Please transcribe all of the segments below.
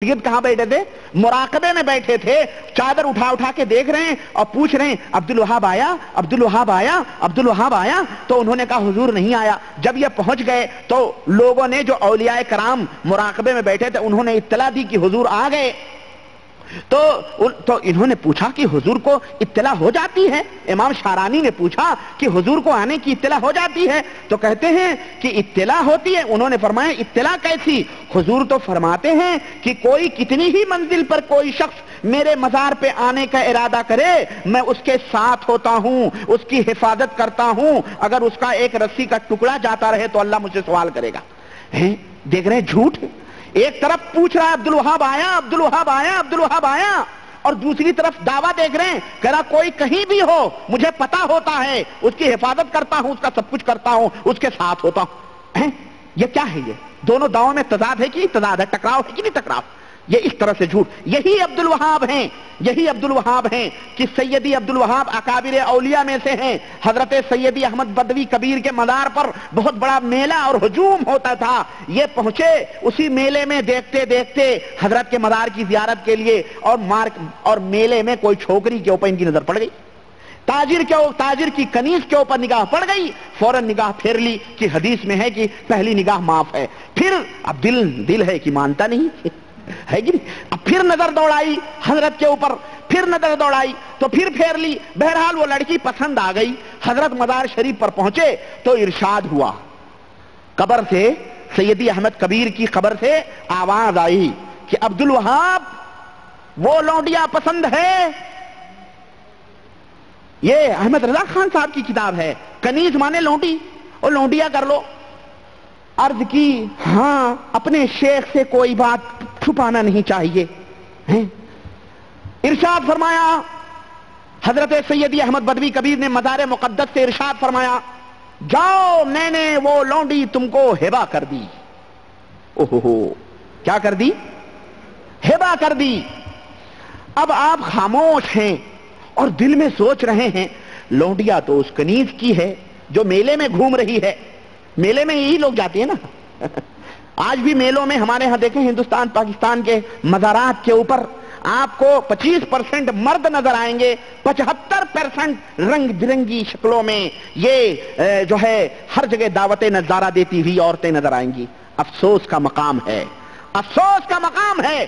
کہاں بیٹھے تھے؟ مراقبے میں بیٹھے تھے، چادر اٹھا اٹھا کے دیکھ رہے ہیں اور پوچھ رہے ہیں عبد الوہاب آیا، عبد الوہاب آیا، عبد الوہاب آیا؟ تو انہوں نے کہا حضور نہیں آیا۔ جب یہ پہنچ گئے تو لوگوں نے جو اولیاء کرام مراقبے میں بیٹھے تھے انہوں نے اطلاع دی کہ حضور آ گئے۔ تو انہوں نے پوچھا کہ حضور کو اطلاع ہو جاتی ہے؟ امام شارانی نے پوچھا کہ حضور کو آنے کی اطلاع ہو جاتی ہے؟ تو کہتے ہیں کہ اطلاع ہوتی ہے۔ انہوں نے فرمایا اطلاع کیسی؟ حضور تو فرماتے ہیں کہ کوئی کتنی ہی منزل پر کوئی شخص میرے مزار پہ آنے کا ارادہ کرے میں اس کے ساتھ ہوتا ہوں، اس کی حفاظت کرتا ہوں، اگر اس کا ایک رسی کا ٹکڑا جاتا رہے تو اللہ مجھ سے سوال کرے گا۔ دیکھ رہے ہیں جھوٹ؟ ایک طرف پوچھ رہا ہے عبد الوہاب آیا، عبد الوہاب آیا، عبد الوہاب آیا، اور دوسری طرف دعویٰ دیکھ رہے ہیں کہہ رہا کوئی کہیں بھی ہو مجھے پتا ہوتا ہے، اس کی حفاظت کرتا ہوں، اس کا سب کچھ کرتا ہوں، اس کے ساتھ ہوتا ہوں۔ یہ کیا ہے؟ یہ دونوں دعووں میں تضاد ہے کہ نہیں تضاد ہے؟ ٹکراؤ ہے کہ نہیں ٹکراؤ؟ یہ اس طرح سے جھوٹ۔ یہی عبد الوہاب ہیں، یہی عبد الوہاب ہیں کہ سیدی عبد الوہاب اکابر اولیاء میں سے ہیں۔ حضرت سیدی احمد بدوی کبیر کے مزار پر بہت بڑا میلہ اور ہجوم ہوتا تھا۔ یہ پہنچے اسی میلے میں دیکھتے دیکھتے حضرت کے مزار کی زیارت کے لیے، اور میلے میں کوئی چھوکری کے اوپر ان کی نظر پڑ گئی، تاجر کی کنیز کے اوپر نگاہ پڑ گئی، فوراً نگاہ پھیر لی کہ حدیث میں ہے کہ پہلی نگاہ معاف ہے۔ پھر اب دل ہے کہ مانتا نہیں ہے کہ نہیں، اب پھر نظر دوڑائی حضرت کے اوپر، پھر نظر دوڑائی تو پھر پھیر لی۔ بہرحال وہ لڑکی پسند آ گئی۔ حضرت مزار شریف پر پہنچے تو ارشاد ہوا، قبر سے سیدی احمد کبیر کی قبر سے آواز آئی کہ عبد الوہاب وہ لونڈیا پسند ہے؟ یہ احمد رضا خان صاحب کی کتاب ہے، کنیز مانے لونڈی، اور لونڈیا کر لو۔ عرض کی ہاں، اپنے شیخ سے کوئی بات چھپانا نہیں چاہیے۔ ارشاد فرمایا حضرت سیدی احمد بدوی کبیر نے مزار مقدس سے ارشاد فرمایا جاؤ میں نے وہ لونڈی تم کو ہبہ کر دی۔ اوہو، کیا کر دی؟ ہبہ کر دی۔ اب آپ خاموش ہیں اور دل میں سوچ رہے ہیں لونڈیا تو اس کنیز کی ہے جو میلے میں گھوم رہی ہے۔ میلے میں یہی لوگ جاتے ہیں نا، آج بھی میلوں میں ہمارے ہاں دیکھیں ہندوستان پاکستان کے مزارات کے اوپر آپ کو 25% مرد نظر آئیں گے، 75% رنگ برنگی شکلوں میں یہ جو ہے ہر جگہ دعوت نظارہ دیتی ہوئی عورتیں نظر آئیں گی۔ افسوس کا مقام ہے، افسوس کا مقام ہے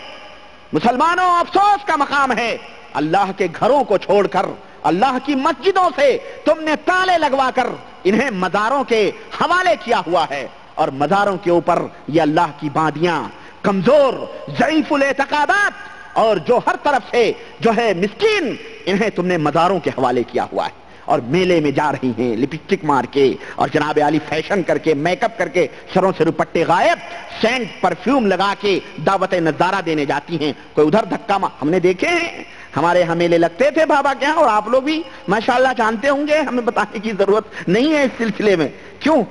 مسلمانوں، افسوس کا مقام ہے۔ اللہ کے گھروں کو چھوڑ کر، اللہ کی مسجدوں سے تم نے تالے لگوا کر انہیں مزاروں کے حوالے کیا ہوا ہے، اور مزاروں کے اوپر یہ اللہ کی باندیاں کمزور ضعیف الاعتقادات اور جو ہر طرف سے جو ہے مسکین، انہیں تم نے مزاروں کے حوالے کیا ہوا ہے، اور میلے میں جا رہی ہیں لپسٹک مار کے اور جناب عالی فیشن کر کے، میک اپ کر کے، سروں سے دوپٹے غائب، سینٹ پرفیوم لگا کے دعوت نظارہ دینے جاتی ہیں۔ کوئی ادھر دھکا ہم نے دیکھے ہیں، ہمارے ہاں میلے لگتے تھے بابا کے ہاں، اور آپ لوگ بھی ماشاءاللہ جانتے ہوں گے، ہمیں بتانے کی ضرورت نہیں ہے اس سلسلے میں، کیوں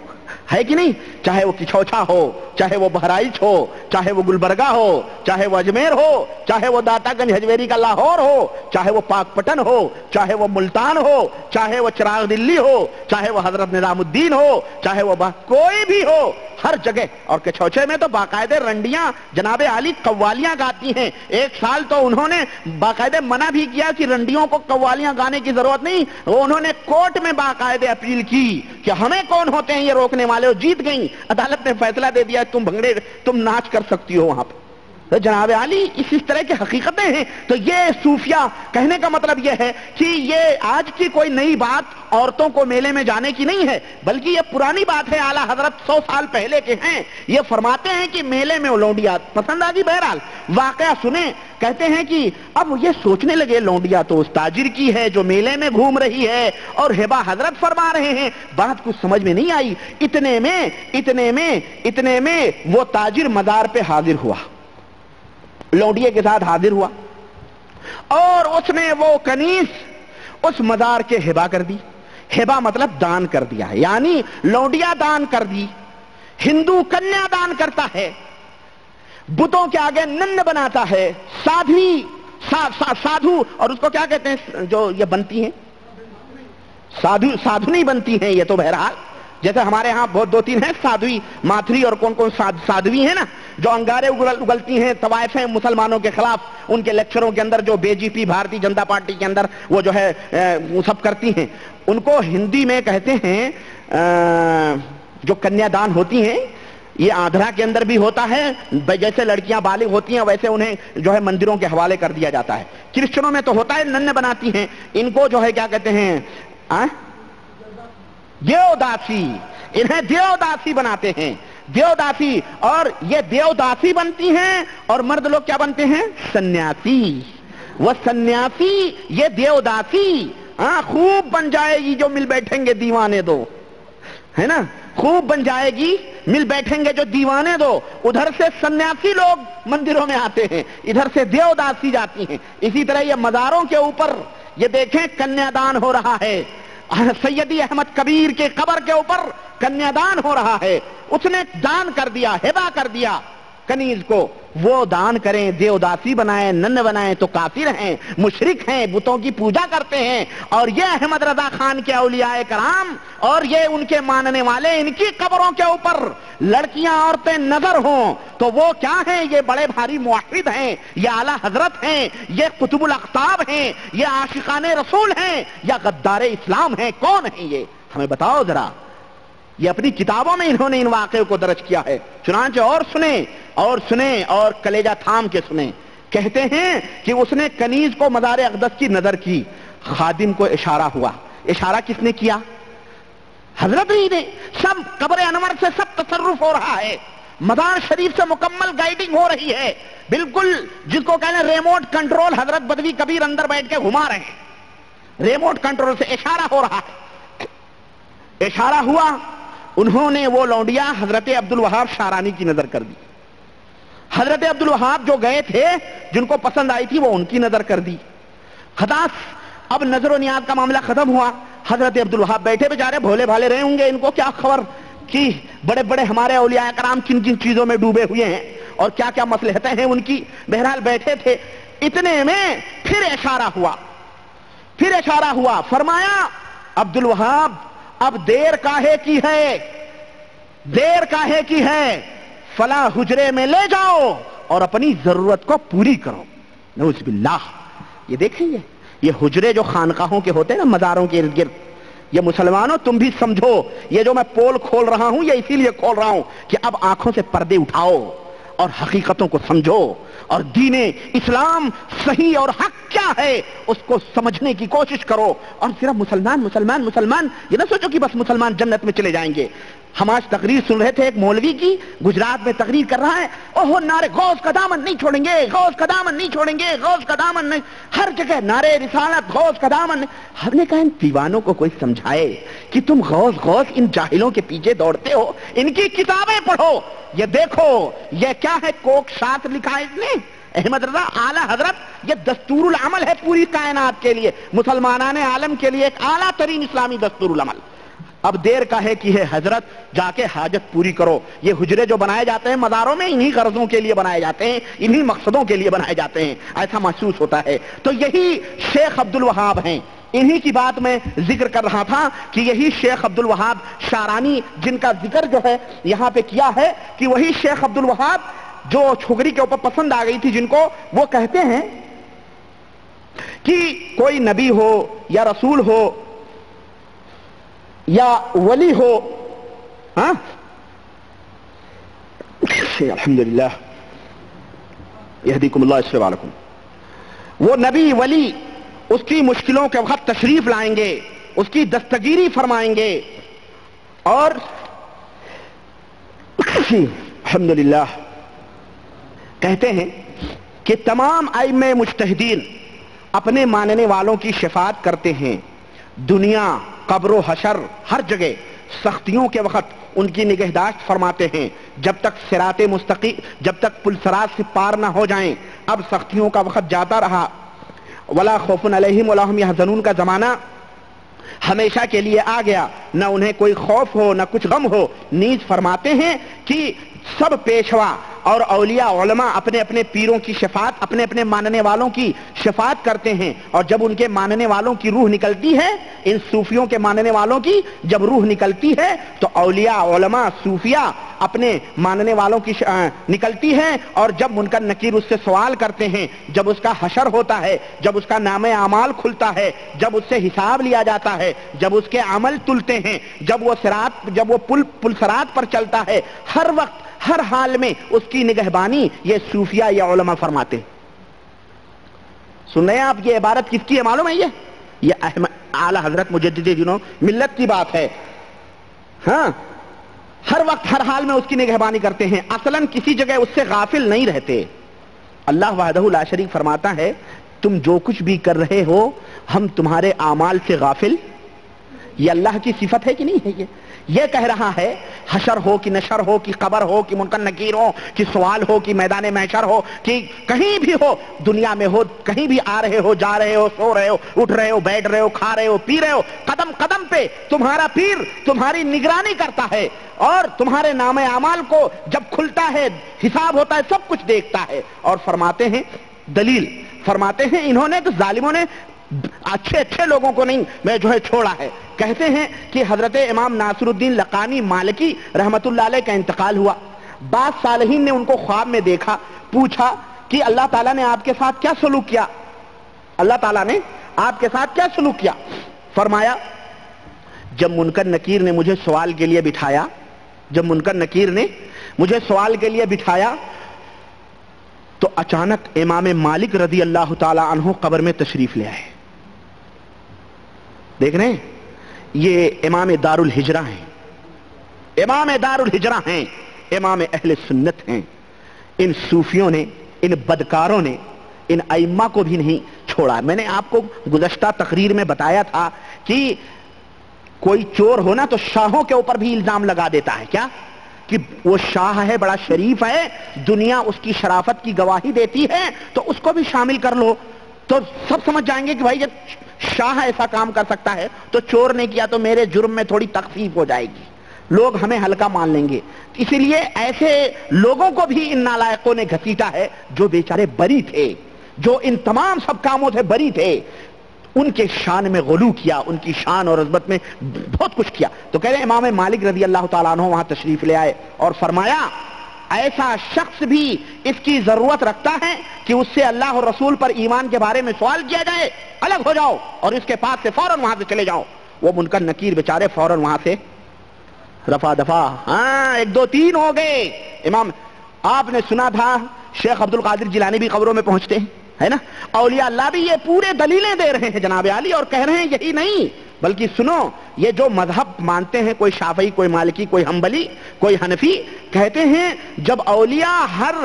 ہے کہ نہیں؟ چاہے وہ کچھوچا ہو، چاہے وہ بہرائچ ہو، چاہے وہ گلبرگہ ہو، چاہے وہ اجمیر ہو، چاہے وہ داتا گنج حجویری کا لاہور ہو، چاہے وہ پاک پٹن ہو، چاہے وہ ملتان ہو، چاہے وہ چراغ دلی ہو، چاہے وہ حضرت نظام الدین ہو، چاہے وہ کوئی بھی ہو، ہر جگہ۔ اور کچھوچے میں تو باقاعدہ رنڈیاں جناب عالی قوالیاں گاتی ہیں۔ ایک سال تو انہوں نے باقاعدہ منع بھی کیا کہ رنڈیوں کو قوالیاں گانے کی ضرورت نہیں، وہ انہوں نے کورٹ میں باقاعدہ اپیل کی کہ ہمیں کون ہوتے ہیں یہ روکنے والے، اور جیت گئیں۔ عدالت نے فیصلہ دے دیا تم ناچ کر سکتی ہو وہاں پہ۔ تو جناب عالی اس طرح کی حقیقتیں ہیں۔ تو یہ صوفیہ کہنے کا مطلب یہ ہے کہ یہ آج کی کوئی نئی بات عورتوں کو میلے میں جانے کی نہیں ہے، بلکہ یہ پرانی بات ہے، اعلیٰ حضرت 100 سال پہلے کے ہیں۔ یہ فرماتے ہیں کہ میلے میں لونڈیا پسند آ گئی۔ بہرحال واقعہ سنیں، کہتے ہیں کہ اب یہ سوچنے لگے لونڈیا تو اس تاجر کی ہے جو میلے میں گھوم رہی ہے، اور ہبہ حضرت فرما رہے ہیں، بات کچھ سمجھ میں نہیں آئی۔ اتنے میں وہ تاجر مزار پہ حاضر ہوا، لونڈیے کے ساتھ حاضر ہوا، اور اس نے وہ کنیز اس مزار کے ہبہ کر دی۔ ہبہ مطلب دان کر دیا ہے، یعنی لونڈیا دان کر دی۔ ہندو کنیا دان کرتا ہے، بتوں کے آگے نن بناتا ہے، سادھو اور اس کو کیا کہتے ہیں جو یہ بنتی ہیں، سادھو نہیں بنتی ہیں یہ تو، بہرحال جیسے ہمارے ہاں بہت دو تین ہیں سادھوی ماتھری اور کون کون سادھوی ہیں نا، جو انگارے اگلتی ہیں طوائفیں مسلمانوں کے خلاف، ان کے لیکچروں کے اندر جو بی جے پی بھارتی جنتا پارٹی کے اندر وہ جو ہے وہ سب کرتی ہیں، ان کو ہندی میں کہتے ہیں جو کنیا دان ہوتی ہیں، یہ آندھرا کے اندر بھی ہوتا ہے، جیسے لڑکیاں بالغ ہوتی ہیں ویسے انہیں جو ہے مندروں کے حوالے کر دیا جاتا ہے۔ کرسچنوں میں تو ہوتا ہے، نن بناتی ہیں، ان کو جو ہے کیا کہتے ہیں دیوداسی، انہیں دیوداسی بناتے ہیں، دیوداسی، اور یہ دیوداسی بنتی ہیں اور مرد لوگ کیا بنتے ہیں؟ سنیاسی۔ وہ سنیاسی یہ دیوداسی خوب بن جائے گی جو مل بیٹھیں گے دیوانے دو، ہے نا، خوب بن جائے گی مل بیٹھیں گے جو دیوانے دو۔ ادھر سے سنیاسی لوگ مندروں میں آتے ہیں، ادھر سے دیوداسی جاتی ہیں۔ اسی طرح یہ مزاروں کے اوپر یہ دیکھیں کنیا دان ہو رہا ہے، سیدی احمد کبیر کے قبر کے اوپر کنیا دان ہو رہا ہے، اس نے دان کر دیا، ہبہ کر دیا کنیز کو، وہ دان کریں، دیوداسی بنائیں، نن بنائیں تو کافر ہیں، مشرک ہیں، بتوں کی پوجا کرتے ہیں۔ اور یہ احمد رضا خان کے اولیاء کرام اور یہ ان کے ماننے والے، ان کی قبروں کے اوپر لڑکیاں عورتیں نظر ہوں تو وہ کیا ہیں؟ یہ بڑے بھاری موحد ہیں، یہ اعلی حضرت ہیں، یہ قطب الاقطاب ہیں، یہ عاشقان رسول ہیں یا غدار اسلام ہیں؟ کون ہیں یہ؟ ہمیں بتاؤ ذرا۔ یہ اپنی کتابوں میں انہوں نے ان واقعوں کو درج کیا ہے، چنانچہ اور سنیں اور کلیجہ تھام کے سنیں۔ کہتے ہیں کہ اس نے کنیز کو مزار اقدس کی نظر کی، خادم کو اشارہ ہوا۔ اشارہ کس نے کیا؟ حضرت ہی نے۔ سب قبر انور سے سب تصرف ہو رہا ہے، مزار شریف سے مکمل گائیڈنگ ہو رہی ہے، بالکل جس کو کہنا ریموٹ کنٹرول حضرت بدوی کبیر اندر بیٹھ کے گھما رہے ہیں، ریموٹ کنٹرول سے اشارہ ہو رہا ہے۔ اشارہ ہوا، انہوں نے وہ لونڈیا حضرت عبدالوہاب شارانی کی نظر کر دی۔ حضرت عبدالوہاب جو گئے تھے، جن کو پسند آئی تھی، وہ ان کی نظر کر دی۔ خلاص اب نظر و نیاز کا معاملہ ختم ہوا۔ حضرت عبدالوہاب بیٹھے بیچارے بھولے بھالے رہے ہوں گے، ان کو کیا خبر کہ بڑے بڑے ہمارے اولیاء کرام کن کن چیزوں میں ڈوبے ہوئے ہیں اور کیا کیا مصلحتیں ہیں ان کی۔ بہرحال بیٹھے تھے، اتنے میں پھر اشارہ ہوا، فرمایا عبدالوہاب اب دیر کاہے کی ہے، فلاں حجرے میں لے جاؤ اور اپنی ضرورت کو پوری کرو۔ نعوذ باللہ۔ یہ دیکھیں یہ حجرے جو خانقاہوں کے ہوتے ہیں نا، مزاروں کے ارد گرد، یہ مسلمانوں تم بھی سمجھو، یہ جو میں پول کھول رہا ہوں یہ اسی لیے کھول رہا ہوں کہ اب آنکھوں سے پردے اٹھاؤ اور حقیقتوں کو سمجھو اور دین اسلام صحیح اور حق کیا ہے اس کو سمجھنے کی کوشش کرو۔ اور صرف مسلمان یہ نہ سوچو کہ بس مسلمان جنت میں چلے جائیں گے۔ ہم آج تقریر سن رہے تھے ایک مولوی کی، گجرات میں تقریر کر رہا ہے، اوہ نعرے غوث کا دامن نہیں چھوڑیں گے، غوث کا دامن نہیں چھوڑیں گے، غوث کا دامن نہیں، ہر جگہ نعرے رسالت، غوث کا دامن۔ ہم نے کہا ان دیوانوں کو کوئی سمجھائے کہ تم غوث ان جاہلوں کے پیچھے دوڑتے ہو، ان کی کتابیں پڑھو، یہ دیکھو یہ کیا ہے، کوک شاط لکھا ہے اس نے احمد رضا اعلی حضرت، یہ دستور العمل ہے پوری کائنات کے لیے، مسلمانان عالم کے لیے ایک اعلیٰ ترین اسلامی دستور العمل۔ اب دیر کاہے کی ہے حضرت، جا کے حاجت پوری کرو۔ یہ حجرے جو بنائے جاتے ہیں مزاروں میں، انہی غرضوں کے لیے بنائے جاتے ہیں، انہی مقصدوں کے لیے بنائے جاتے ہیں، ایسا محسوس ہوتا ہے۔ تو یہی شیخ عبدالوہاب ہیں، انہی کی بات میں ذکر کر رہا تھا کہ یہی شیخ عبدالوہاب شارانی جن کا ذکر جو ہے یہاں پہ کیا ہے، کہ وہی شیخ عبدالوہاب جو چھوکری کے اوپر پسند آ گئی تھی جن کو، وہ کہتے ہیں کہ کوئی نبی ہو یا رسول ہو یا ولی ہو، ہاں الحمدللہ یہدیکم اللہ یصلح بالکم، وہ نبی ولی اس کی مشکلوں کے وقت تشریف لائیں گے، اس کی دستگیری فرمائیں گے، اور الحمدللہ کہتے ہیں کہ تمام ائمہ مجتہدین اپنے ماننے والوں کی شفاعت کرتے ہیں، دنیا، قبر و حشر، ہر جگہ سختیوں کے وقت ان کی نگہداشت فرماتے ہیں، جب تک صراط مستقیم، جب تک پل صراط سے پار نہ ہو جائیں۔ اب سختیوں کا وقت جاتا رہا، ولا خوف علیہم ولا ہم یحزنون کا زمانہ ہمیشہ کے لیے آ گیا، نہ انہیں کوئی خوف ہو نہ کچھ غم ہو۔ نیز فرماتے ہیں کہ سب پیشوا اور اولیاء علماء اپنے اپنے پیروں کی شفاعت، اپنے اپنے ماننے والوں کی شفاعت کرتے ہیں، اور جب ان کے ماننے والوں کی روح نکلتی ہے، ان صوفیوں کے ماننے والوں کی جب روح نکلتی ہے تو اولیاء علماء صوفیاء اپنے ماننے والوں کی نکلتی ہے، اور جب منکر نکیر اس سے سوال کرتے ہیں، جب اس کا حشر ہوتا ہے، جب اس کا نام اعمال کھلتا ہے، جب اس سے حساب لیا جاتا ہے، جب اس کے عمل تلتے ہیں، جب وہ پل صراط پر چلتا ہے، ہر وقت ہر حال میں اس کی نگہبانی یہ صوفیاء یا علماء فرماتے ہیں۔ سن رہے ہیں آپ؟ یہ عبارت کس کی ہے معلوم ہے؟ یہ اعلی حضرت مجدد دین و ملت کی بات ہے۔ ہاں، ہر وقت ہر حال میں اس کی نگہبانی کرتے ہیں، اصلاً کسی جگہ اس سے غافل نہیں رہتے۔ اللہ وحدہ لا شریک فرماتا ہے تم جو کچھ بھی کر رہے ہو ہم تمہارے اعمال سے غافل۔ یہ اللہ کی صفت ہے کہ نہیں ہے؟ یہ کہہ رہا ہے حشر ہو کہ نشر ہو کہ قبر ہو کہ منکر نکیر ہو کہ سوال ہو کہ میدان محشر ہو کہ کہیں بھی ہو دنیا میں ہو، کہیں بھی آ رہے ہو، جا رہے ہو، سو رہے ہو، اٹھ رہے ہو، بیٹھ رہے ہو، کھا رہے ہو، پی رہے ہو، قدم قدم پہ تمہارا پیر تمہاری نگرانی کرتا ہے، اور تمہارے نام اعمال کو جب کھلتا ہے، حساب ہوتا ہے، سب کچھ دیکھتا ہے۔ اور فرماتے ہیں دلیل، فرماتے ہیں انہوں نے تو ظالموں نے اچھے لوگوں کو نہیں میں جو ہے چھوڑا ہے۔ کہتے ہیں کہ حضرت امام ناصر الدین لقانی مالکی رحمت اللہ علیہ کا انتقال ہوا، بعض صالحین نے ان کو خواب میں دیکھا، پوچھا کہ اللہ تعالیٰ نے آپ کے ساتھ کیا سلوک کیا؟ اللہ تعالیٰ نے آپ کے ساتھ کیا سلوک کیا؟ فرمایا جب منکر نکیر نے مجھے سوال کے لیے بٹھایا، جب منکر نکیر نے مجھے سوال کے لیے بٹھایا تو اچانک امام مالک رضی اللہ تعالی عنہ قبر میں تشریف لے آئے۔ دیکھ رہے ہیں یہ امام دار الہجرہ ہیں، امام دار الہجرہ ہیں، امام اہل سنت ہیں۔ ان صوفیوں نے، ان بدکاروں نے ان ائمہ کو بھی نہیں چھوڑا۔ میں نے آپ کو گزشتہ تقریر میں بتایا تھا کہ کوئی چور ہونا تو شاہوں کے اوپر بھی الزام لگا دیتا ہے، کیا کہ وہ شاہ ہے، بڑا شریف ہے، دنیا اس کی شرافت کی گواہی دیتی ہے تو اس کو بھی شامل کر لو، تو سب سمجھ جائیں گے کہ بھائی جب شاہ ایسا کام کر سکتا ہے تو چور نے کیا تو میرے جرم میں تھوڑی تخفیف ہو جائے گی، لوگ ہمیں ہلکا مان لیں گے۔ اسی لیے ایسے لوگوں کو بھی ان نالائقوں نے گھسیٹا ہے جو بیچارے بری تھے، جو ان تمام سب کاموں سے بری تھے، ان کے شان میں غلو کیا، ان کی شان اور عظمت میں بہت کچھ کیا۔ تو کہہ رہے ہیں امام مالک رضی اللہ تعالیٰ عنہ وہاں تشریف لے آئے اور فرمایا ایسا شخص بھی اس کی ضرورت رکھتا ہے کہ اس سے اللہ اور رسول پر ایمان کے بارے میں سوال کیا جائے، الگ ہو جاؤ اور اس کے پاس سے فوراً وہاں سے چلے جاؤ۔ وہ منکر نکیر بیچارے فوراً وہاں سے رفع دفع، ہاں 1 2 3 ہو گئے۔ امام آپ نے سنا تھا شیخ عبد القادر جیلانی بھی قبروں میں پہنچتے ہیں، ہے نا؟ اولیاء اللہ بھی یہ پورے دلیلیں دے رہے ہیں جناب عالی، اور کہہ رہے ہیں یہی نہیں بلکہ سنو یہ جو مذہب مانتے ہیں، کوئی شافعی، کوئی مالکی، کوئی حنبلی، کوئی حنفی، کہتے ہیں جب اولیاء ہر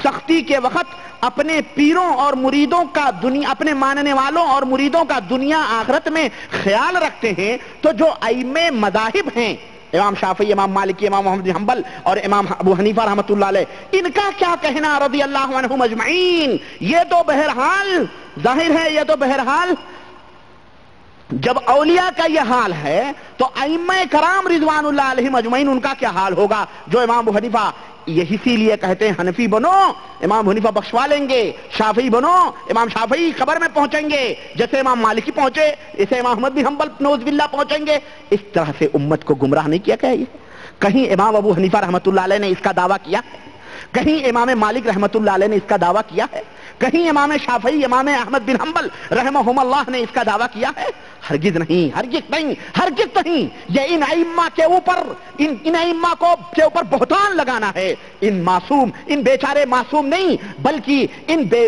سختی کے وقت اپنے پیروں اور مریدوں کا دنیا، اپنے ماننے والوں اور مریدوں کا دنیا آخرت میں خیال رکھتے ہیں، تو جو ائمہ مذاہب ہیں امام شافعی، امام مالکی، امام محمد بن حنبل اور امام ابو حنیفہ رحمۃ اللہ علیہ، ان کا کیا کہنا رضی اللہ عنہم اجمعین؟ یہ تو بہرحال ظاہر ہے، یہ تو بہرحال جب اولیاء کا یہ حال ہے تو ائمہ کرام رضوان اللہ علیہم اجمعین ان کا کیا حال ہوگا؟ جو امام ابو حنیفہ، اسی لیے کہتے ہیں حنفی بنو امام حنیفہ بخشوا لیں گے، شافعی بنو امام شافعی قبر میں پہنچیں گے، جیسے امام مالکی پہنچے، اسے امام احمد بن حنبل نعوذ باللہ پہنچیں گے۔ اس طرح سے امت کو گمراہ نہیں کیا کہ کہیں امام ابو حنیفہ رحمۃ اللہ علیہ نے اس کا دعویٰ کیا ہے؟ کہیں امام مالک رحمۃ اللہ علیہ نے اس کا دعویٰ کیا ہے؟ کہیں امام شافعی، امام احمد بن حنبل رحمہم اللہ نے اس کا دعویٰ کیا ہے؟ ہرگز نہیں، ہرگز نہیں، ہرگز نہیں۔ یہ ان ائمہ کے اوپر، ان ائمہ کے اوپر بہتان لگانا ہے۔ ان معصوم، ان بیچارے معصوم نہیں بلکہ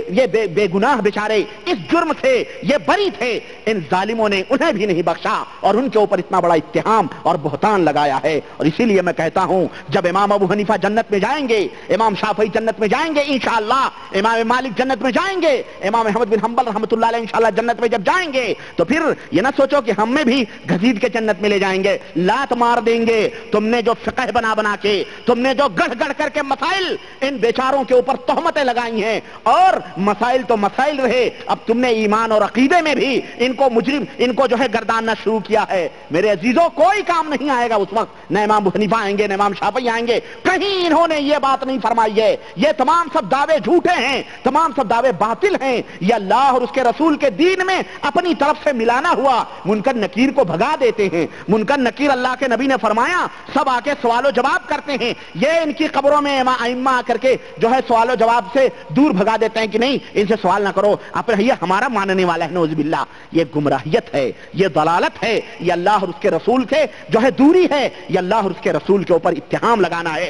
یہ بے گناہ بیچارے اس جرم سے یہ بری تھے، ان ظالموں نے انہیں بھی نہیں بخشا اور ان کے اوپر اتنا بڑا اتہام اور بہتان لگایا ہے۔ اور اسی لیے میں کہتا ہوں جب امام ابو حنیفہ جنت میں جائیں گے، امام شافعی جنت میں جائیں گے انشاءاللہ، امام مالک جنت میں جائیں گے، امام احمد بن حنبل رحمۃ اللہ علیہ انشاءاللہ جنت میں جب جائیں گے تو پھر یہ نہ سوچو کہ ہم میں بھی گھسیٹ کے جنت میں لے جائیں گے، لات مار دیں گے۔ تم نے جو فقہ بنا بنا کے، تم نے جو گڑھ گڑھ کر کے مسائل ان بیچاروں کے اوپر تہمتیں لگائی ہیں، اور مسائل تو مسائل رہے، اب تم نے ایمان اور عقیدے میں بھی ان کو مجرم، ان کو جو ہے گرداننا شروع کیا ہے۔ میرے عزیزوں، کوئی کام نہیں آئے گا اس وقت، نہ امام ابو حنیفہ آئیں گے، نہ امام شافعی آئیں گے، کہیں انہوں نے یہ بات نہیں فرمائی ہے۔ یہ تمام سب دعوے جھوٹے ہیں، تمام سب دعوے باطل ہیں، یہ اللہ اور اس کے رسول کے دین میں اپنی طرف سے ملانا ہوا۔ منکر نکیر کو بھگا دیتے ہیں، منکر نکیر اللہ کے نبی نے فرمایا سب آ کے سوال و جواب کرتے ہیں، یہ ان کی قبروں میں ائمہ آ کر کے جو ہے سوال و جواب سے دور بھگا دیتے ہیں کہ نہیں ان سے سوال نہ کرو، آپ یہ ہمارا ماننے والا ہے۔ نعوذ باللہ، یہ گمراہیت ہے، یہ ضلالت ہے، یہ اللہ اور اس کے رسول سے جو ہے دوری ہے، یہ اللہ اور اس کے رسول کے اوپر اتہام لگانا ہے۔